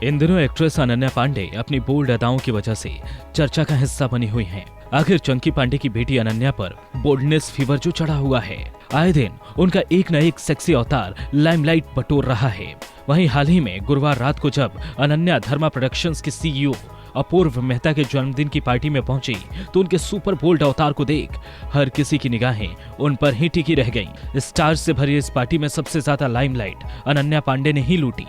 इन दिनों एक्ट्रेस अनन्या पांडे अपनी बोल्ड अदाओं की वजह से चर्चा का हिस्सा बनी हुई हैं। आखिर चंकी पांडे की बेटी अनन्या पर बोल्डनेस फीवर जो चढ़ा हुआ है, आए दिन उनका एक न एक सेक्सी अवतार लाइमलाइट बटोर रहा है। वहीं हाल ही में गुरुवार रात को जब अनन्या धर्मा प्रोडक्शंस की सीईओ अपूर्व मेहता के जन्मदिन की पार्टी में पहुंची तो उनके सुपर बोल्ड अवतार को देख हर किसी की निगाहें उन पर ही टिकी रह गईं। स्टार्स से भरी इस पार्टी में सबसे ज्यादा लाइमलाइट अनन्या पांडे ने ही लूटी।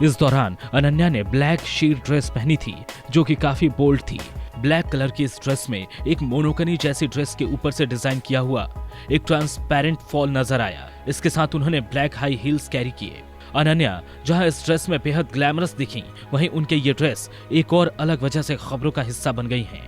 इस दौरान अनन्या ने ब्लैक शीट ड्रेस पहनी थी जो कि काफी बोल्ड थी। ब्लैक कलर की इस ड्रेस में एक मोनोकनी जैसी ड्रेस के ऊपर से डिजाइन किया हुआ एक ट्रांसपेरेंट फॉल नजर आया। इसके साथ उन्होंने ब्लैक हाई हील्स कैरी किए। अनन्या जहां इस ड्रेस में बेहद ग्लैमरस दिखी, वहीं उनके ये ड्रेस एक और अलग वजह से खबरों का हिस्सा बन गई हैं।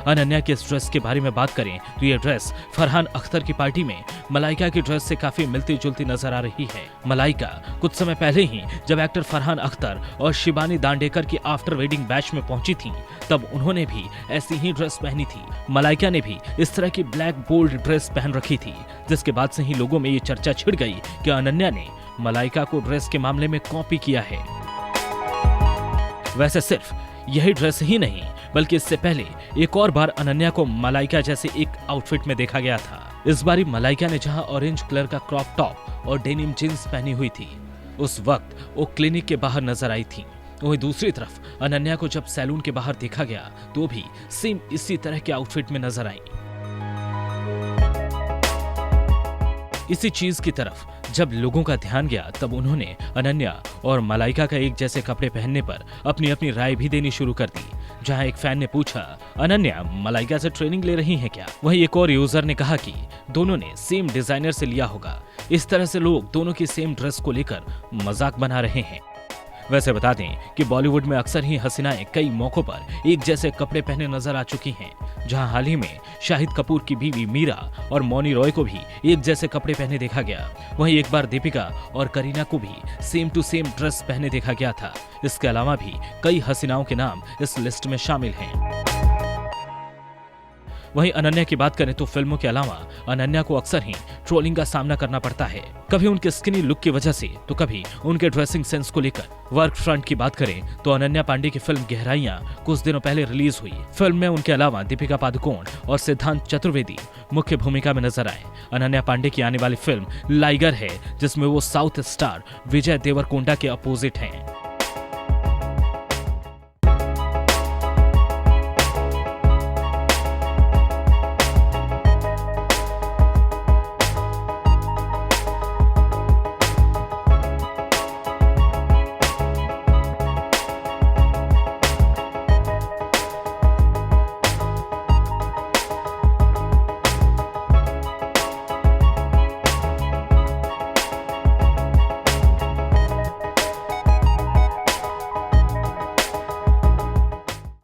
अनन्या के इस ड्रेस के बारे में बात करें तो ये ड्रेस फरहान अख्तर की पार्टी में मलाइका की ड्रेस से काफी मिलती जुलती नजर आ रही है। मलाइका कुछ समय पहले ही जब एक्टर फरहान अख्तर और शिबानी दांडेकर की आफ्टर वेडिंग बैच में पहुंची थी, तब उन्होंने भी ऐसी ही ड्रेस पहनी थी। मलाइका ने भी इस तरह की ब्लैक बोल्ड ड्रेस पहन रखी थी, जिसके बाद से ही लोगों में ये चर्चा छिड़ गई कि अनन्या ने मलाइका को ड्रेस के मामले में कॉपी किया है। वैसे सिर्फ यही ड्रेस ही नहीं, बल्कि इससे पहले एक और बार अनन्या को मलाइका जैसे एक आउटफिट में देखा गया था। इस बारी मलाइका ने जहां ऑरेंज कलर का क्रॉप टॉप और डेनिम जींस पहनी हुई थी, उस वक्त वो क्लिनिक के बाहर नजर आई थी। वहीं दूसरी तरफ अनन्या को जब सैलून के बाहर देखा गया तो भी सेम इसी तरह के आउटफिट में नजर आई। इसी चीज की तरफ जब लोगों का ध्यान गया तब उन्होंने अनन्या और मलाइका का एक जैसे कपड़े पहनने पर अपनी अपनी राय भी देनी शुरू कर दी। जहां एक फैन ने पूछा, अनन्या मलाइका से ट्रेनिंग ले रही हैं क्या? वहीं एक और यूजर ने कहा कि दोनों ने सेम डिजाइनर से लिया होगा। इस तरह से लोग दोनों की सेम ड्रेस को लेकर मजाक बना रहे हैं। वैसे बता दें कि बॉलीवुड में अक्सर ही हसीनाएं कई मौकों पर एक जैसे कपड़े पहने नजर आ चुकी हैं। जहां हाल ही में शाहिद कपूर की बीवी मीरा और मौनी रॉय को भी एक जैसे कपड़े पहने देखा गया। वहीं एक बार दीपिका और करीना को भी सेम टू सेम ड्रेस पहने देखा गया था। इसके अलावा भी कई हसीनाओं के नाम इस लिस्ट में शामिल हैं। वहीं अनन्या की बात करें तो फिल्मों के अलावा अनन्या को अक्सर ही ट्रोलिंग का सामना करना पड़ता है, कभी उनके स्किनी लुक की वजह से तो कभी उनके ड्रेसिंग सेंस को लेकर। वर्क फ्रंट की बात करें तो अनन्या पांडे की फिल्म गहराइयां कुछ दिनों पहले रिलीज हुई। फिल्म में उनके अलावा दीपिका पादुकोण और सिद्धांत चतुर्वेदी मुख्य भूमिका में नजर आए। अनन्या पांडे की आने वाली फिल्म लाइगर है, जिसमें वो साउथ स्टार विजय देवरकोंडा के अपोजिट हैं।